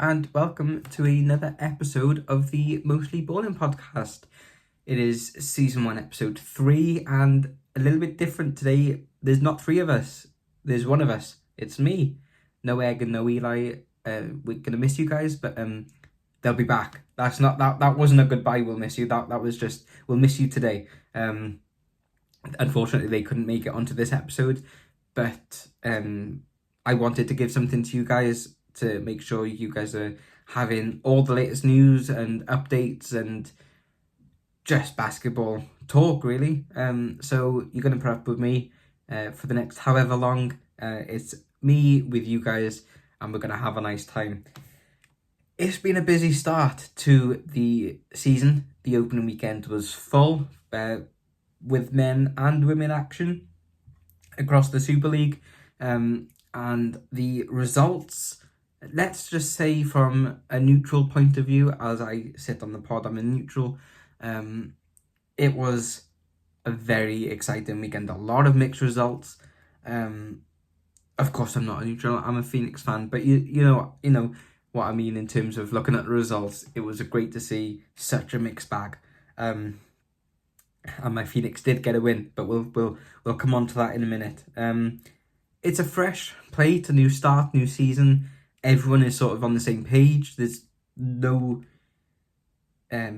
and welcome to another episode of the Mostly Ballin podcast. It is season 1, episode 3, and a little bit different today. There's not 3 of us, there's 1 of us. It's me. No Egg and no Eli. We're gonna miss you guys, but they'll be back. That wasn't a goodbye, we'll miss you. That was just, we'll miss you today. Unfortunately, they couldn't make it onto this episode, but I wanted to give something to you guys to make sure you guys are having all the latest news and updates and just basketball talk, really. So you're going to put up with me for the next however long. It's me with you guys, and we're going to have a nice time. It's been a busy start to the season. The opening weekend was full with men and women action across the Super League. And the results, let's just say from a neutral point of view, as I sit on the pod, I'm a neutral. It was a very exciting weekend, a lot of mixed results. Of course, I'm not a neutral, I'm a Phoenix fan, but you know what I mean in terms of looking at the results. It was great to see such a mixed bag. And my Phoenix did get a win, but we'll come on to that in a minute. It's a fresh plate, a new start, new season. Everyone is sort of on the same page. There's no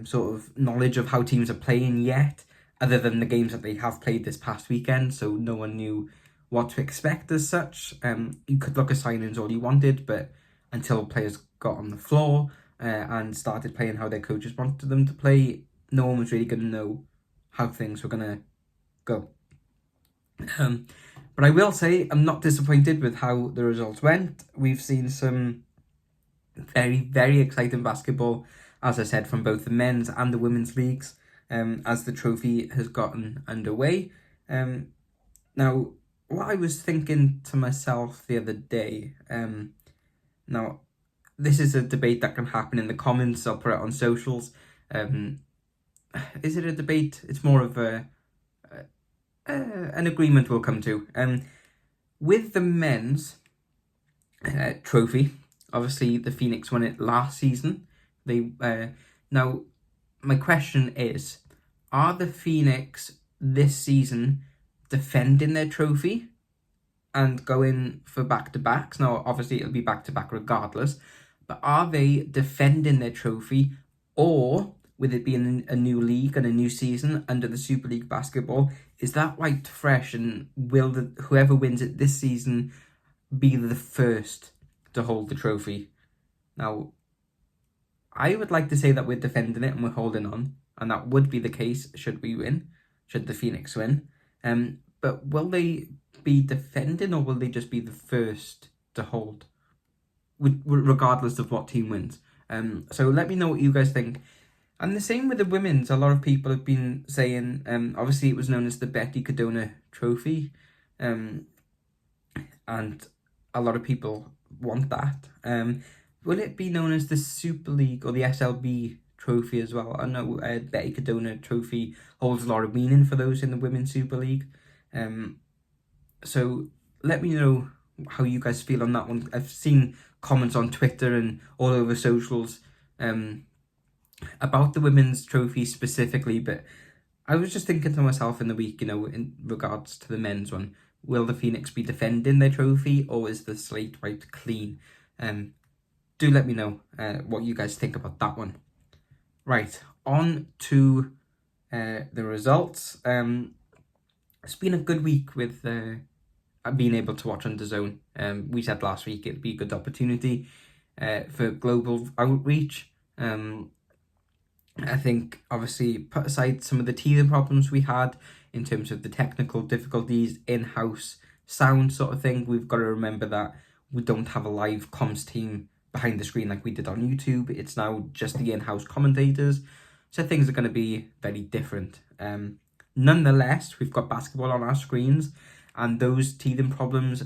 sort of knowledge of how teams are playing yet, other than the games that they have played this past weekend, so no one knew what to expect as such. You could look at signings all you wanted, but until players got on the floor and started playing how their coaches wanted them to play, no one was really going to know how things were going to go. But I will say I'm not disappointed with how the results went. We've seen some very, very exciting basketball, as I said, from both the men's and the women's leagues, as the trophy has gotten underway. Now, what I was thinking to myself the other day, now, this is a debate that can happen in the comments. I'll put it on socials. Is it a debate? It's more of an agreement we'll come to. With the men's trophy, obviously the Phoenix won it last season. Now, my question is, are the Phoenix this season defending their trophy and going for back-to-backs? Now, obviously it'll be back-to-back regardless, but are they defending their trophy, or with it being a new league and a new season under the Super League basketball, is that wiped fresh, and will whoever wins it this season be the first to hold the trophy? Now, I would like to say that we're defending it and we're holding on, and that would be the case should we win, should the Phoenix win. But will they be defending, or will they just be the first to hold, regardless of what team wins? So let me know what you guys think. And the same with the women's. A lot of people have been saying, obviously it was known as the Betty Cadona Trophy, and a lot of people want that. Will it be known as the Super League or the SLB Trophy as well? I know Betty Cadona Trophy holds a lot of meaning for those in the Women's Super League. So let me know how you guys feel on that one. I've seen comments on Twitter and all over socials about the women's trophy specifically, but I was just thinking to myself in the week, in regards to the men's one, will the Phoenix be defending their trophy, or is the slate wiped clean? Do let me know what you guys think about that one. Right, on to the results. It's been a good week with being able to watch on DAZN. We said last week it'd be a good opportunity for global outreach. I think, obviously, put aside some of the teething problems we had in terms of the technical difficulties, in-house sound sort of thing, we've got to remember that we don't have a live comms team behind the screen like we did on YouTube. It's now just the in-house commentators, so things are going to be very different. Nonetheless, we've got basketball on our screens, and those teething problems,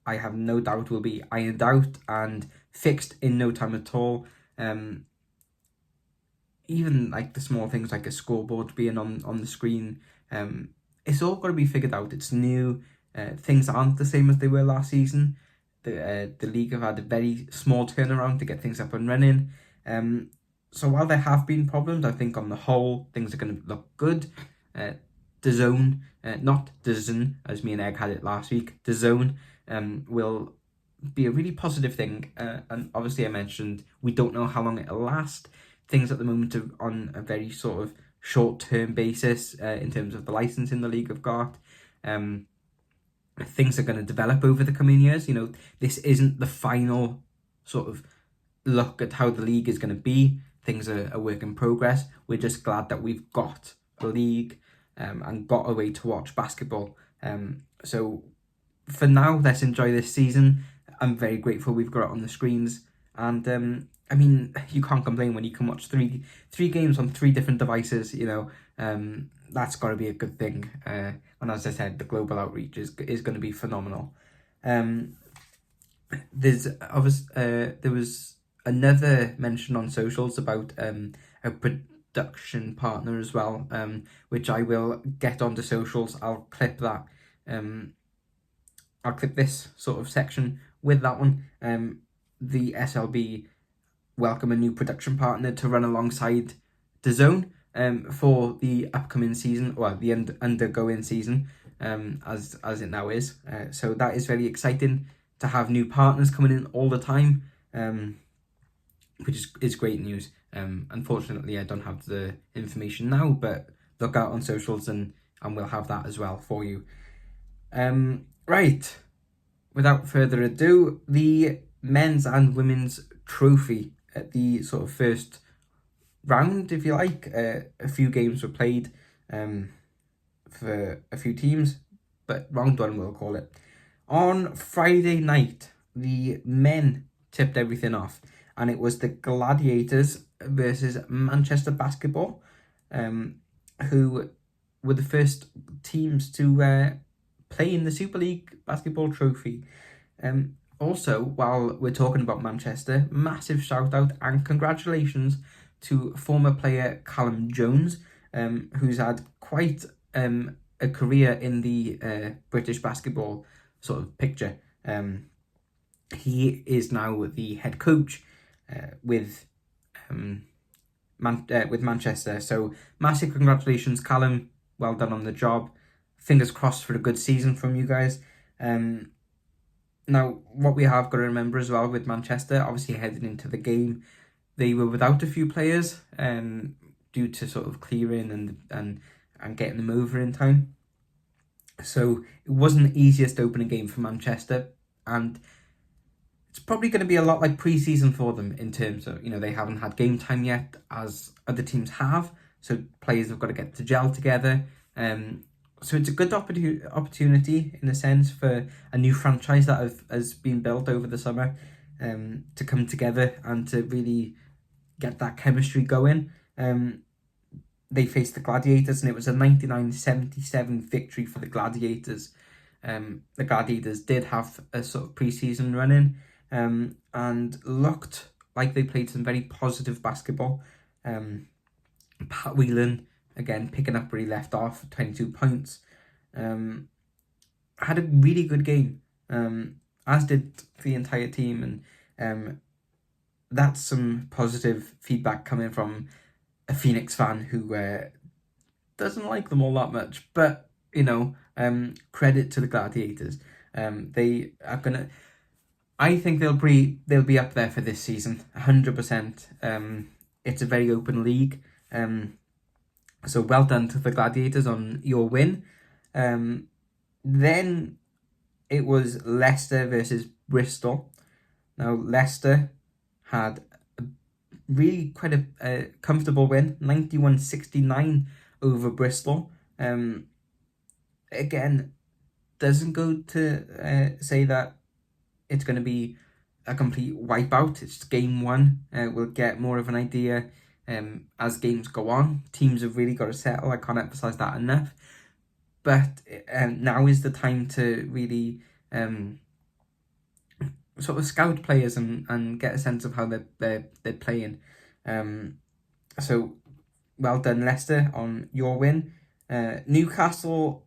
I have no doubt, will be ironed out and fixed in no time at all. Even like the small things like a scoreboard being on the screen, it's all got to be figured out. It's new. Things aren't the same as they were last season. The league have had a very small turnaround to get things up and running. So while there have been problems, I think on the whole things are going to look good. DAZN, not DAZN, as me and Egg had it last week. DAZN will be a really positive thing. And obviously, I mentioned we don't know how long it'll last. Things at the moment are on a very sort of short-term basis in terms of the licensing the league have got. Things are going to develop over the coming years. You know, this isn't the final sort of look at how the league is going to be. Things are a work in progress. We're just glad that we've got a league and got a way to watch basketball. So for now, let's enjoy this season. I'm very grateful we've got it on the screens. And I mean, you can't complain when you can watch three games on 3 different devices, you know. That's got to be a good thing. And as I said, the global outreach is going to be phenomenal. There was another mention on socials about a production partner as well, which I will get onto socials. I'll clip that. I'll clip this sort of section with that one. The SLB welcome a new production partner to run alongside DAZN for the upcoming season, or the undergoing season, as it now is. So that is very exciting to have new partners coming in all the time, which is great news. Unfortunately, I don't have the information now, but look out on socials and we'll have that as well for you. Right, without further ado, the men's and women's trophy at the sort of first round, if you like. A few games were played for a few teams, but round 1 we'll call it. On Friday night, the men tipped everything off, and it was the Gladiators versus Manchester Basketball, who were the first teams to play in the Super League Basketball Trophy. Also, while we're talking about Manchester, massive shout out and congratulations to former player Callum Jones, who's had quite a career in the British basketball sort of picture. He is now the head coach with Manchester. So massive congratulations, Callum. Well done on the job. Fingers crossed for a good season from you guys. Now, what we have got to remember as well with Manchester, obviously heading into the game, they were without a few players due to sort of clearing and getting them over in time. So it wasn't the easiest opening game for Manchester, and it's probably going to be a lot like pre-season for them in terms of, you know, they haven't had game time yet as other teams have, so players have got to get to gel together. So it's a good opportunity in a sense for a new franchise that has been built over the summer to come together and to really get that chemistry going. They faced the Gladiators, and it was a 99-77 victory for the Gladiators. The Gladiators did have a sort of pre-season run-in and looked like they played some very positive basketball. Pat Whelan, again, picking up where he left off, 22 points. Had a really good game, as did the entire team. And that's some positive feedback coming from a Phoenix fan who doesn't like them all that much. But, you know, credit to the Gladiators. They are going to... I think they'll be up there for this season, 100%. It's a very open league. So well done to the Gladiators on your win. Then it was Leicester versus Bristol. Now, Leicester had really quite a comfortable win, 91-69 over Bristol. Again, doesn't go to say that it's going to be a complete wipeout. It's game 1. We'll get more of an idea as games go on. Teams have really got to settle. I can't emphasize that enough. But now is the time to really sort of scout players and get a sense of how they're playing. So well done, Leicester, on your win. Newcastle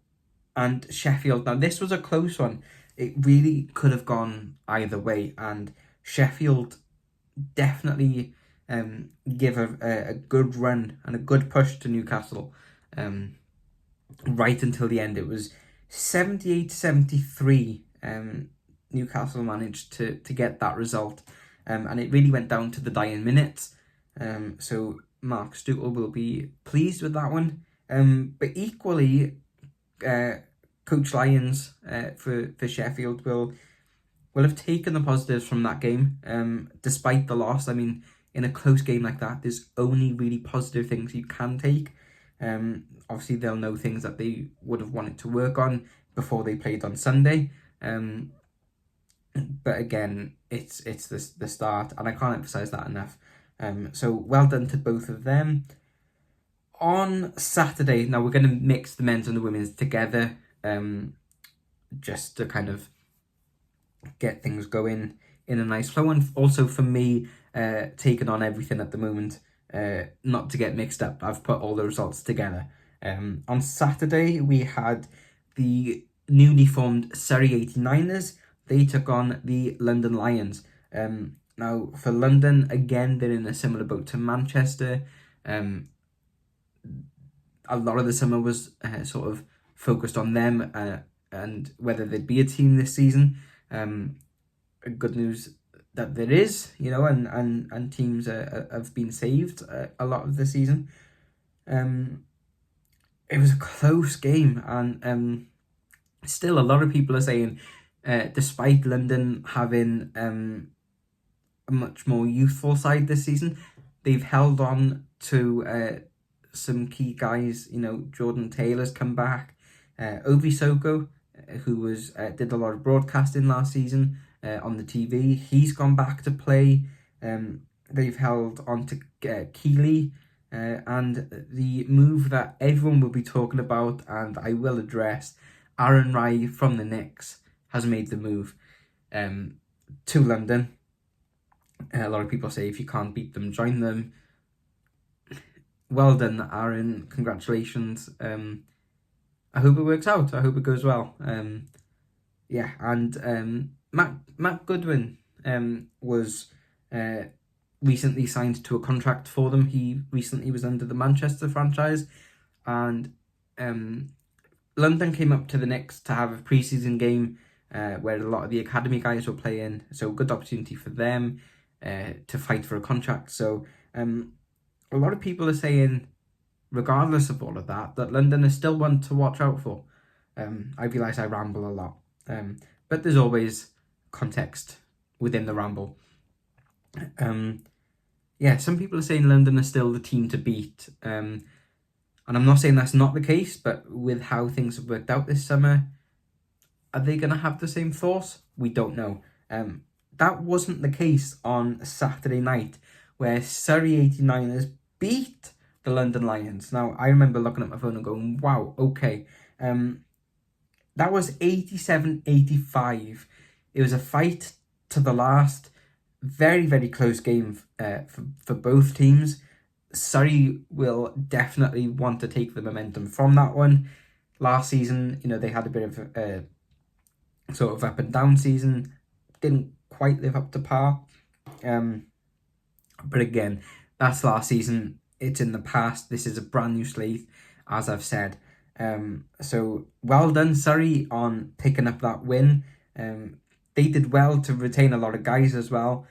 and Sheffield. Now this was a close one. it really could have gone either way, and Sheffield definitely give a good run and a good push to Newcastle right until the end. It was 78-73. Newcastle managed to get that result, and it really went down to the dying minutes. So Mark Stootle will be pleased with that one. But equally, Coach Lyons for Sheffield will have taken the positives from that game, despite the loss. I mean, in a close game like that, there's only really positive things you can take. Obviously, they'll know things that they would have wanted to work on before they played on Sunday. But again, it's the start, and I can't emphasise that enough. So well done to both of them. On Saturday, now we're going to mix the men's and the women's together, just to kind of get things going in a nice flow, and also for me, taking on everything at the moment, not to get mixed up. I've put all the results together. On Saturday, we had the newly formed Surrey 89ers. They took on the London Lions. Now, for London, again, they're in a similar boat to Manchester. A lot of the summer was sort of focused on them and whether they'd be a team this season. Good news that there is, and teams have been saved a lot of the season. It was a close game, and still a lot of people are saying, despite London having a much more youthful side this season, they've held on to some key guys. Jordan Taylor's come back. Ovi Soko, who did a lot of broadcasting last season on the TV, he's gone back to play. They've held on to Keeley, and the move that everyone will be talking about, and I will address, Aaron Rai from the Knicks has made the move to London. A lot of people say if you can't beat them, join them. Well done, Aaron. Congratulations. I hope it works out. I hope it goes well. And Matt Goodwin was recently signed to a contract for them. He recently was under the Manchester franchise, and London came up to the Knicks to have a pre-season game where a lot of the academy guys were playing. So good opportunity for them to fight for a contract. So a lot of people are saying, regardless of all of that London is still one to watch out for. I realise I ramble a lot, but there's always context within the ramble. Some people are saying London are still the team to beat, and I'm not saying that's not the case, but with how things have worked out this summer, are they going to have the same force? We don't know. That wasn't the case on Saturday night, where Surrey 89ers beat the London Lions. Now, I remember looking at my phone and going, wow, okay. That was 87-85. It was a fight to the last. Very, very close game for both teams. Surrey will definitely want to take the momentum from that one. Last season, they had a bit of a sort of up and down season. Didn't quite live up to par. But again, that's last season. It's in the past. This is a brand new slate, as I've said. So well done, Surrey, on picking up that win. They did well to retain a lot of guys as well.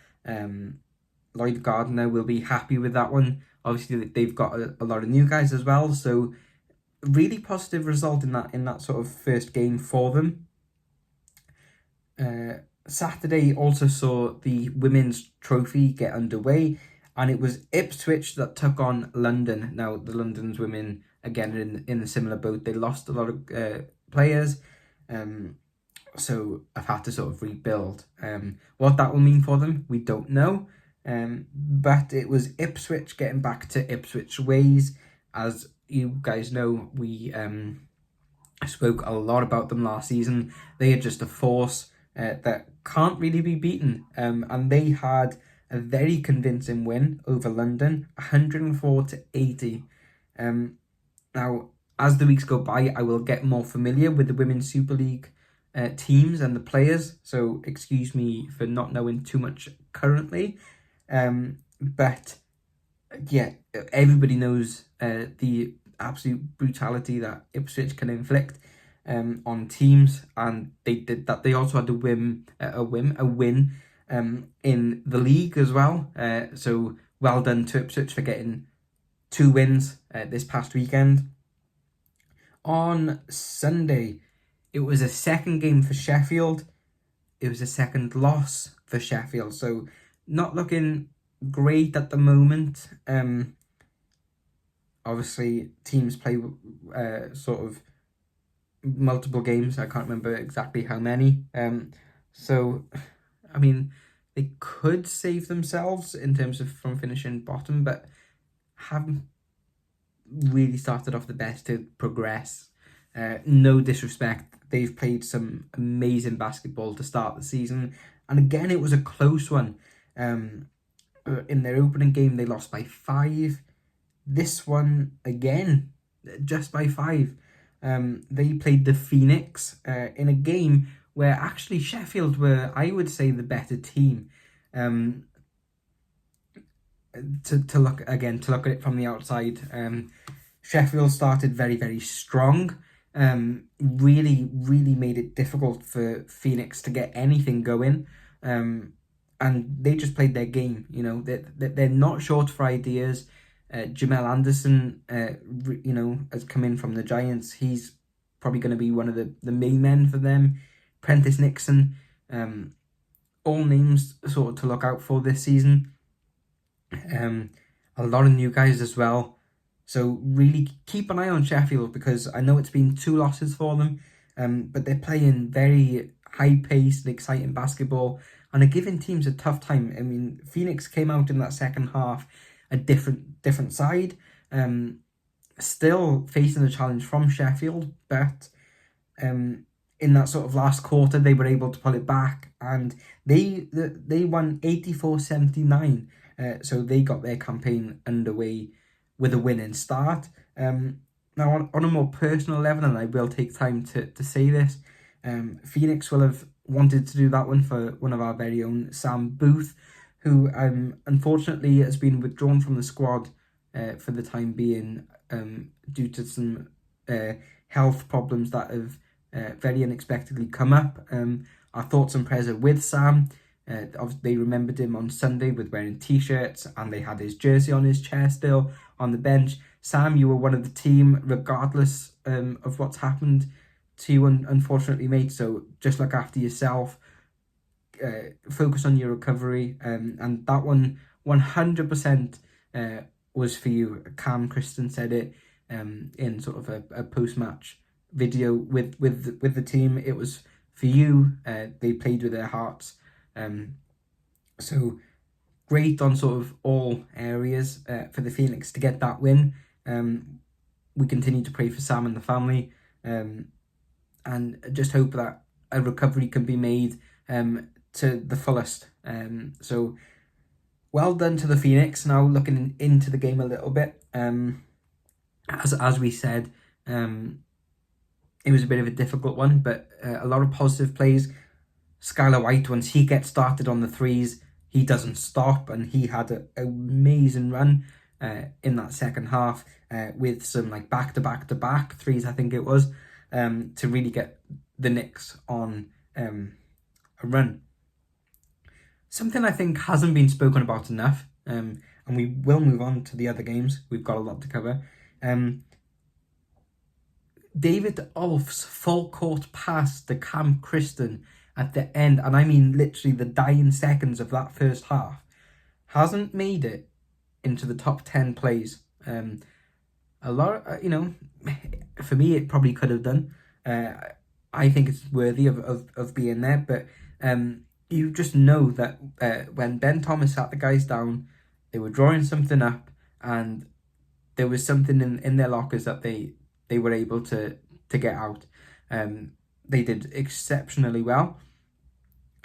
Lloyd Gardner will be happy with that one. Obviously, they've got a lot of new guys as well. So really positive result in that sort of first game for them. Saturday also saw the women's trophy get underway, and it was Ipswich that took on London. Now, the London's women, again, in a similar boat. They lost a lot of players, so I've had to sort of rebuild. What that will mean for them, we don't know. But it was Ipswich getting back to Ipswich ways. As you guys know, we spoke a lot about them last season. They are just a force that can't really be beaten. And they had a very convincing win over London, 104-80. Now, as the weeks go by, I will get more familiar with the Women's Super League teams and the players, so excuse me for not knowing too much currently. But yeah, everybody knows the absolute brutality that Ipswich can inflict on teams, and they did that. They also had a win in the league as well. So well done to Ipswich for getting 2 wins this past weekend. On Sunday, it was a second game for Sheffield. It was a second loss for Sheffield, so not looking great at the moment. Obviously, teams play sort of multiple games. I can't remember exactly how many. So, I mean, they could save themselves in terms of from finishing bottom, but haven't really started off the best to progress. No disrespect, they've played some amazing basketball to start the season, and again it was a close one. In their opening game they lost by 5. This one again just by 5. They played the Phoenix in a game where actually Sheffield were, I would say, the better team. To look at it from the outside, Sheffield started very, very strong. Really made it difficult for Phoenix to get anything going. And they just played their game. You know, they're not short for ideas. Jamel Anderson, has come in from the Giants. He's probably going to be one of the main men for them. Prentice Nixon, all names sort of to look out for this season. A lot of new guys as well. So really keep an eye on Sheffield, because I know it's been 2 losses for them, but they're playing very high-paced and exciting basketball, and are giving teams a tough time. I mean, Phoenix came out in that second half a different side, still facing a challenge from Sheffield, but in that sort of last quarter they were able to pull it back, and they won 84-79. So they got their campaign underway with a winning start. Now, on a more personal level, and I will take time to say this, Phoenix will have wanted to do that one for one of our very own Sam Booth, who unfortunately has been withdrawn from the squad for the time being due to some health problems that have very unexpectedly come up. Our thoughts and prayers are with Sam. They remembered him on Sunday with wearing t-shirts, and they had his jersey on his chair still on the bench. Sam, you were one of the team regardless of what's happened to you, unfortunately, mate. So just look after yourself, focus on your recovery, and that one 100% was for you. Cam Christen said it in sort of a post-match video with the team. It was for you. They played with their hearts. So great on sort of all areas for the Phoenix to get that win. We continue to pray for Sam and the family, and just hope that a recovery can be made to the fullest. So well done to the Phoenix. Now looking into the game a little bit, as we said, it was a bit of a difficult one, but a lot of positive plays. Skylar White, once he gets started on the threes, he doesn't stop, and he had an amazing run in that second half with some like back-to-back threes, I think it was, to really get the Knicks on a run. Something I think hasn't been spoken about enough, and we will move on to the other games. We've got a lot to cover. David Olf's full court pass to Cam Christen at the end, and I mean literally the dying seconds of that first half, hasn't made it into the top 10 plays. A lot, for me it probably could have done. I think it's worthy of being there, but you just know that when Ben Thomas sat the guys down, they were drawing something up, and there was something in their lockers that they were able to get out. They did exceptionally well.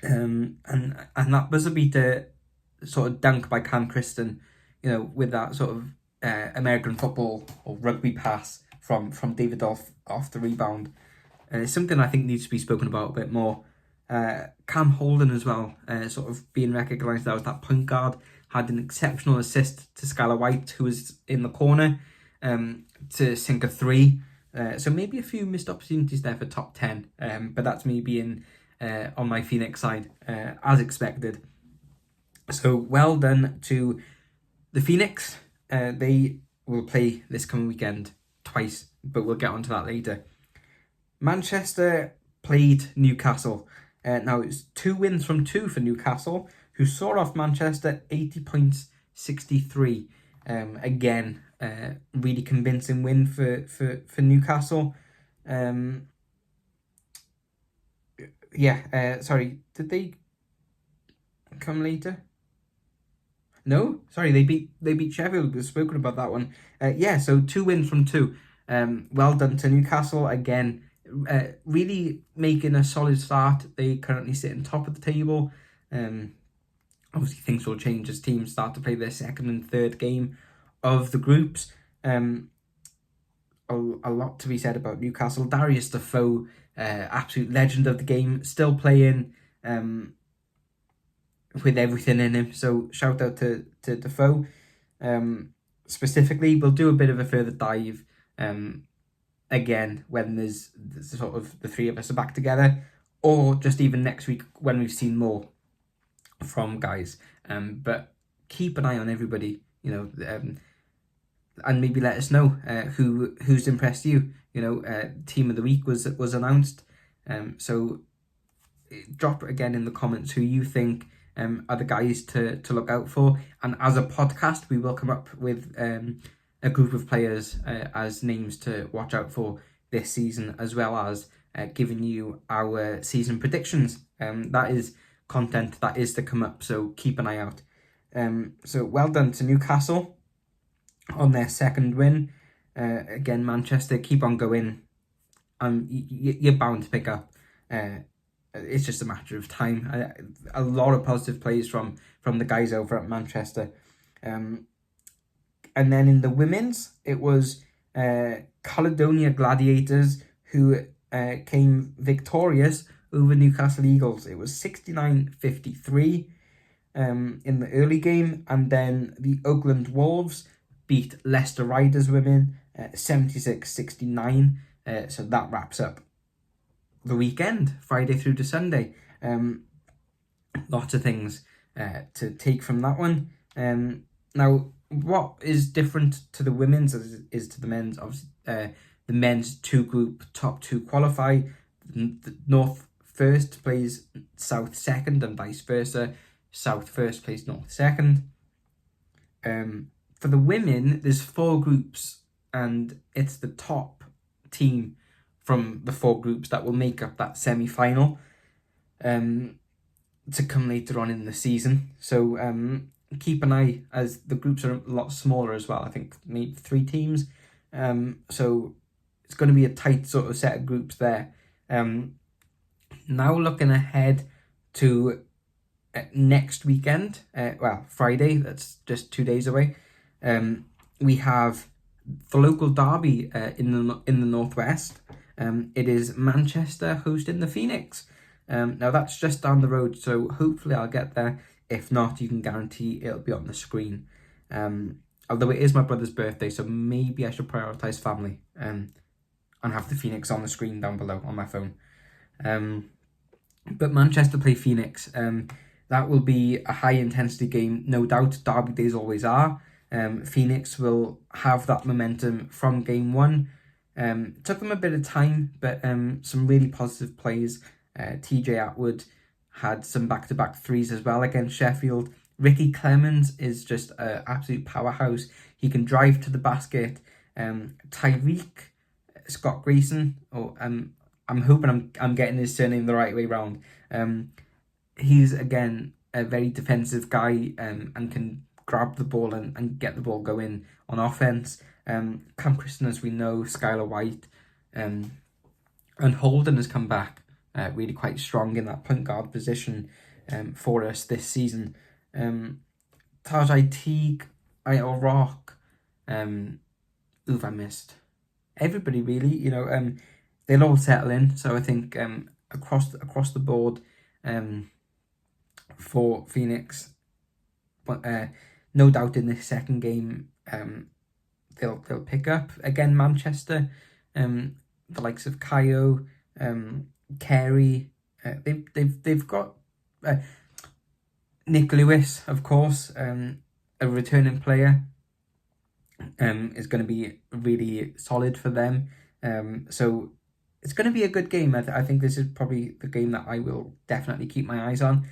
And that buzzer beater sort of dunk by Cam Christen, with that sort of American football or rugby pass from David off the rebound. and it's something I think needs to be spoken about a bit more. Cam Holden as well, sort of being recognised now as that point guard, had an exceptional assist to Skylar White, who was in the corner, to sink a three. So maybe a few missed opportunities there for top 10, but that's me being on my Phoenix side, as expected. So well done to the Phoenix. They will play this coming weekend twice, but we'll get onto that later. Manchester played Newcastle. Now it's 2 wins from 2 for Newcastle, who saw off Manchester 80 points, 63. Again, really convincing win for Newcastle. Sorry, did they come later? No, sorry, they beat Sheffield. We've spoken about that one. So 2 wins from 2. Well done to Newcastle again. Really making a solid start. They currently sit on top of the table. Obviously, things will change as teams start to play their second and third game of the groups. A lot to be said about Newcastle. Darius Defoe, absolute legend of the game, still playing with everything in him. So shout out to Defoe. Specifically, we'll do a bit of a further dive again when there's sort of the three of us are back together, or just even next week when we've seen more from guys. But keep an eye on everybody, and maybe let us know who's impressed you. Team of the week was announced. So drop again in the comments who you think are the guys to look out for. And as a podcast, we will come up with a group of players as names to watch out for this season, as well as giving you our season predictions. That is content that is to come up, so keep an eye out. So well done to Newcastle on their second win. Again, Manchester, keep on going. You're bound to pick up. It's just a matter of time. A lot of positive plays from the guys over at Manchester. And then in the women's, it was Caledonia Gladiators who came victorious over Newcastle Eagles. It was 69-53 in the early game, and then the Oakland Wolves beat Leicester Riders women 76-69. So that wraps up the weekend, Friday through to Sunday. Lots of things to take from that one. Now, what is different to the women's is to the men's. Obviously, the men's two-group top 2 qualify. The North first plays South second, and vice versa. South first plays North second. For the women, there's 4 groups, and it's the top team from the 4 groups that will make up that semi-final to come later on in the season. So keep an eye, as the groups are a lot smaller as well. I think maybe 3 teams. So it's going to be a tight sort of set of groups there. Now looking ahead to next weekend, Friday, that's just 2 days away. We have the local derby in the Northwest. It is Manchester hosting the Phoenix. Now that's just down the road, so hopefully I'll get there. If not, you can guarantee it'll be on the screen. Although it is my brother's birthday, so maybe I should prioritise family and have the Phoenix on the screen down below on my phone. But Manchester play Phoenix. That will be a high intensity game, no doubt. Derby days always are. Phoenix will have that momentum from game 1. It took them a bit of time, but some really positive plays. TJ Atwood had some back-to-back threes as well against Sheffield. Ricky Clemens is just an absolute powerhouse. He can drive to the basket. Tyreek Scott Grayson, I'm hoping I'm getting his surname the right way round. He's, again, a very defensive guy and can grab the ball and get the ball going on offense. Cam Christian, as we know, Skylar White, and Holden has come back really quite strong in that point guard position for us this season. Tajai Teague, Ayel Rock, who've I missed? Everybody really, they'll all settle in. So I think across the board for Phoenix, but no doubt in this second game they'll pick up again. Manchester, the likes of Kayo, Carey, they've got Nick Lewis, of course, a returning player, is going to be really solid for them. So it's going to be a good game. I think this is probably the game that I will definitely keep my eyes on.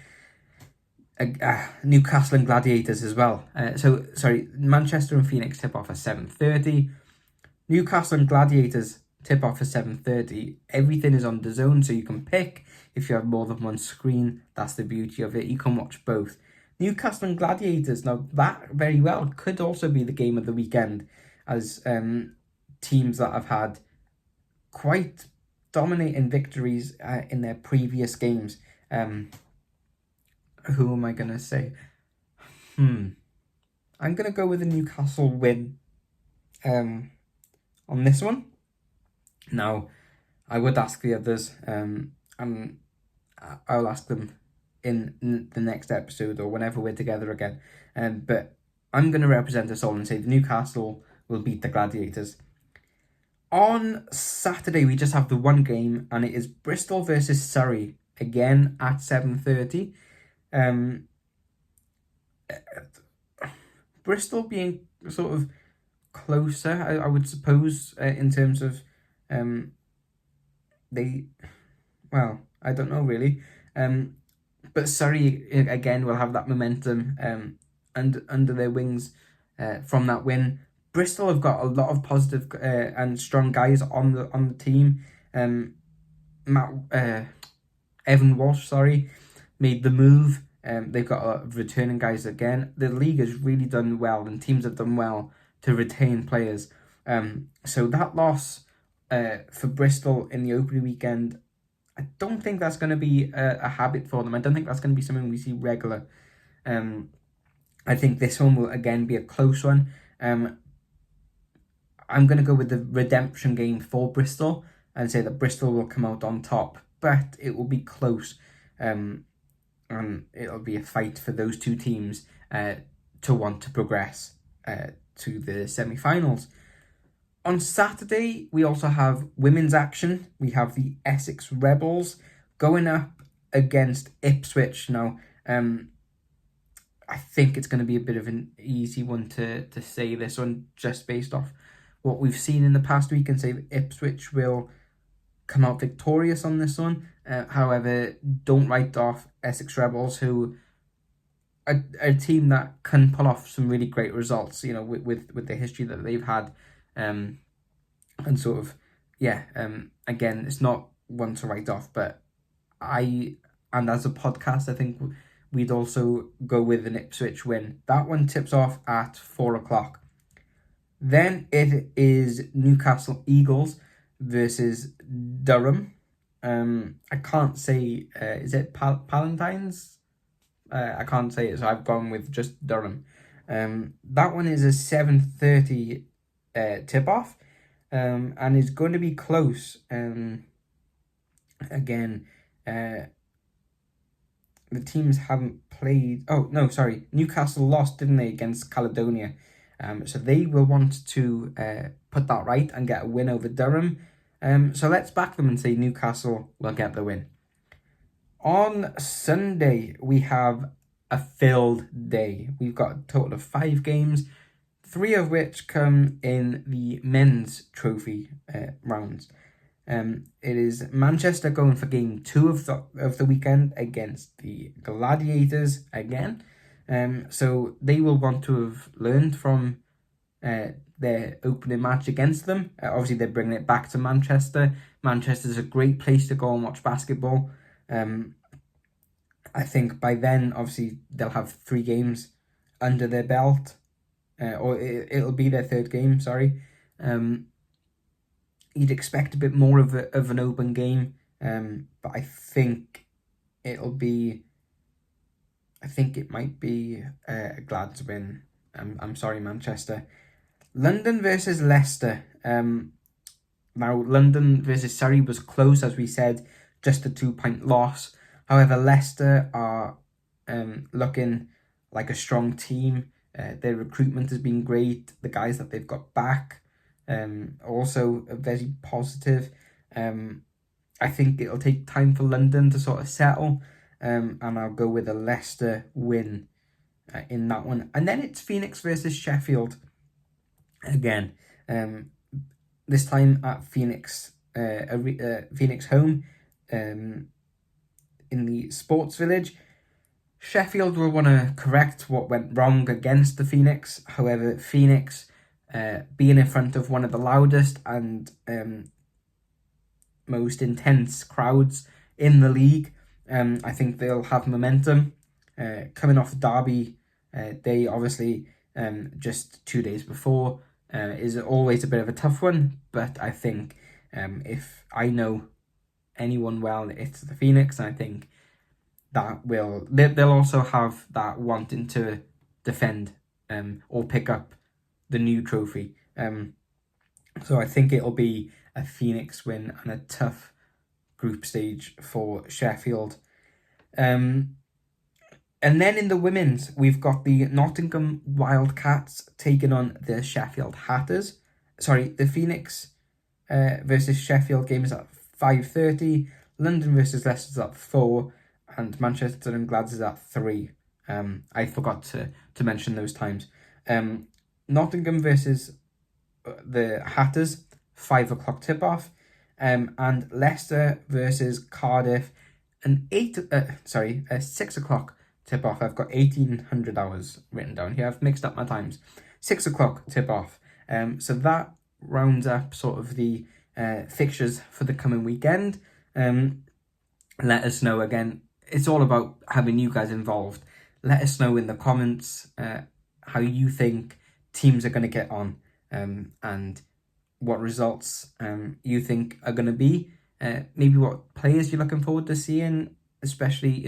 Newcastle and Gladiators as well. Manchester and Phoenix tip off at 7:30. Newcastle and Gladiators tip off at 7:30. Everything is on DAZN, so you can pick if you have more than one screen. That's the beauty of it. You can watch both. Newcastle and Gladiators, now that very well could also be the game of the weekend, as teams that have had quite dominating victories in their previous games. Who am I going to say? I'm going to go with a Newcastle win on this one. Now, I would ask the others, and I'll ask them in the next episode or whenever we're together again. But I'm going to represent us all and say the Newcastle will beat the Gladiators. On Saturday, we just have the one game, and it is Bristol versus Surrey, again at 7:30. Bristol being sort of closer, I would suppose, in terms of I don't know really. But Surrey again will have that momentum and under their wings from that win. Bristol have got a lot of positive and strong guys on the team. Evan Walsh, made the move. They've got a lot of returning guys again. The league has really done well, and teams have done well to retain players. So that loss for Bristol in the opening weekend, I don't think that's going to be a habit for them. I don't think that's going to be something we see regular. I think this one will again be a close one. I'm going to go with the redemption game for Bristol and say that Bristol will come out on top, but it will be close. And it'll be a fight for those two teams to want to progress to the semi-finals. On Saturday, we also have women's action. We have the Essex Rebels going up against Ipswich. Now, I think it's going to be a bit of an easy one to say this one, just based off what we've seen in the past week, and say that Ipswich will come out victorious on this one. However, don't write off Essex Rebels, who are a team that can pull off some really great results, with the history that they've had. And sort of, again, it's not one to write off, but as a podcast, I think we'd also go with an Ipswich win. That one tips off at 4:00. Then it is Newcastle Eagles versus Durham. I can't say, is it Palentine's? I can't say it, so I've gone with just Durham. That one is a 7:30 tip-off, and is going to be close. Again, the teams haven't played... Oh, no, sorry. Newcastle lost, didn't they, against Caledonia? So they will want to put that right and get a win over Durham. So let's back them and say Newcastle will get the win. On Sunday, we have a filled day. We've got a total of 5 games, 3 of which come in the men's trophy rounds. It is Manchester going for game 2 of the weekend against the Gladiators again. So they will want to have learned from their opening match against them. Obviously, they're bringing it back to Manchester. Manchester's a great place to go and watch basketball. I think by then, obviously, they'll have 3 games under their belt. Or it'll be their 3rd game, sorry. You'd expect a bit more of an open game. But I think it might be a Glads win. I'm sorry, Manchester. London versus Leicester. Now, London versus Surrey was close, as we said, just a 2-point loss. However, Leicester are looking like a strong team. Their recruitment has been great. The guys that they've got back also very positive. I think it'll take time for London to sort of settle, and I'll go with a Leicester win in that one. And then it's Phoenix versus Sheffield again. This time at Phoenix, Phoenix home, in the Sports Village. Sheffield will want to correct what went wrong against the Phoenix. However, Phoenix, being in front of one of the loudest and most intense crowds in the league, I think they'll have momentum. Coming off Derby, they obviously just 2 days before is always a bit of a tough one, but I think if I know anyone well, it's the Phoenix, and I think that they'll also have that wanting to defend or pick up the new trophy. So I think it'll be a Phoenix win and a tough group stage for Sheffield. And then in the women's, we've got the Nottingham Wildcats taking on the Sheffield Hatters. Sorry, the Phoenix versus Sheffield game is at 5:30. London versus Leicester is at 4. And Manchester and Gladys is at 3. I forgot to mention those times. Nottingham versus the Hatters, 5 o'clock tip-off. And Leicester versus Cardiff, a 6 o'clock tip-off. I've got 1800 hours written down here. I've mixed up my times. 6 o'clock tip-off. So that rounds up sort of the fixtures for the coming weekend. Let us know again. It's all about having you guys involved. Let us know in the comments how you think teams are going to get on, and what results you think are going to be. Maybe what players you're looking forward to seeing, especially,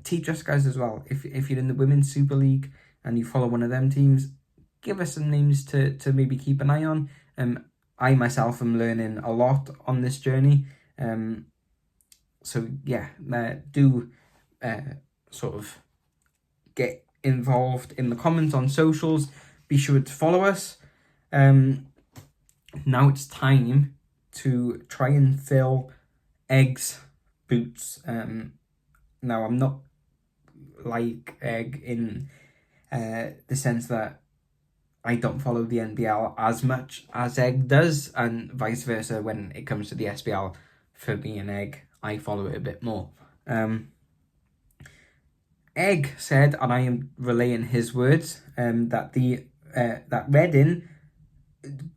teach us guys as well. If you're in the Women's Super League and you follow one of them teams, give us some names to maybe keep an eye on. I myself am learning a lot on this journey. So yeah, do sort of get involved in the comments on socials. Be sure to follow us. Now it's time to try and fill Egg's boots. Now I'm not like Egg in the sense that I don't follow the NBL as much as Egg does, and vice versa when it comes to the SBL. For me and Egg, I follow it a bit more. Egg said, and I am relaying his words, that Reading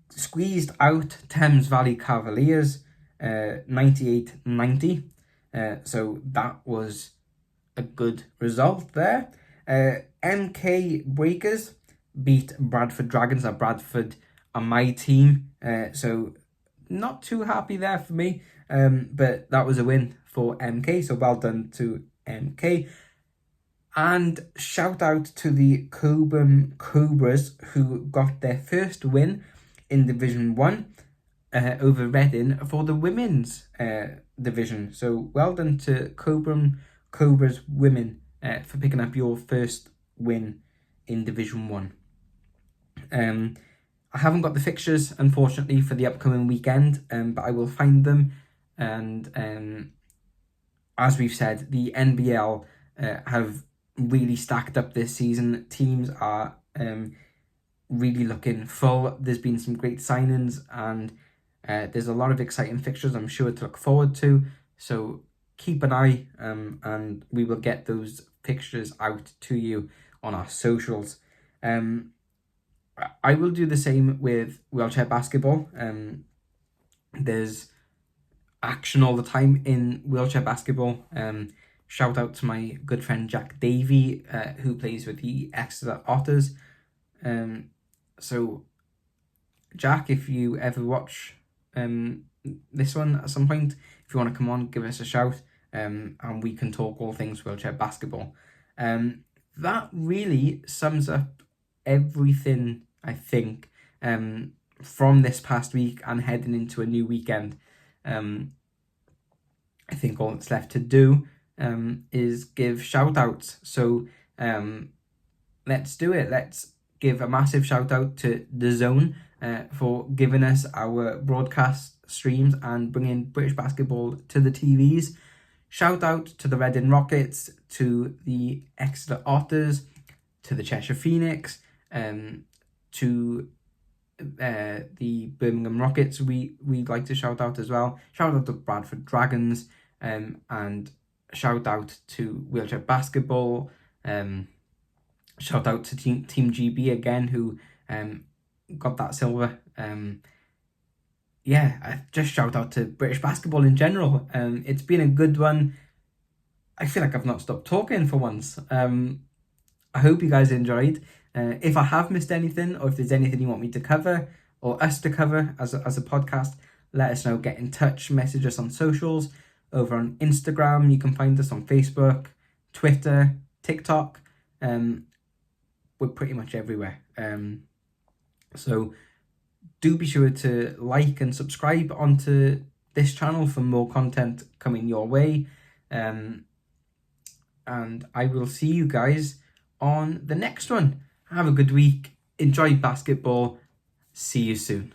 squeezed out Thames Valley Cavaliers 98-90. So that was a good result there. MK Breakers beat Bradford Dragons. Bradford are my team, so not too happy there for me. But that was a win for MK, so well done to MK. And shout out to the Cobham Cobras, who got their first win in Division 1 over Reading for the women's division. So well done to Cobham Cobras women for picking up your first win in Division 1. I haven't got the fixtures, unfortunately, for the upcoming weekend, but I will find them. And as we've said, the NBL have really stacked up this season. Teams are really looking full. There's been some great signings, and there's a lot of exciting fixtures I'm sure to look forward to. So keep an eye, and we will get those fixtures out to you on our socials. I will do the same with wheelchair basketball. There's action all the time in wheelchair basketball. Shout out to my good friend Jack Davey, who plays with the Exeter Otters. So Jack, if you ever watch this one at some point, if you want to come on, give us a shout, and we can talk all things wheelchair basketball. That really sums up everything, I think, from this past week and heading into a new weekend. I think all that's left to do is give shout outs. So let's do it. Let's give a massive shout out to The Zone for giving us our broadcast streams and bringing British basketball to the TVs. Shout out to the Reading Rockets, to the Exeter Otters, to the Cheshire Phoenix, to the Birmingham Rockets we'd like to shout out as well. Shout out to Bradford Dragons, and shout out to Wheelchair Basketball. Shout out to Team GB again, who got that silver. Just shout out to British basketball in general. It's been a good one. I feel like I've not stopped talking for once. I hope you guys enjoyed. If I have missed anything, or if there's anything you want me to cover, or us to cover as a podcast, let us know. Get in touch, message us on socials. Over on Instagram, you can find us on Facebook, Twitter, TikTok. We're pretty much everywhere. So do be sure to like and subscribe onto this channel for more content coming your way. And I will see you guys on the next one. Have a good week. Enjoy basketball. See you soon.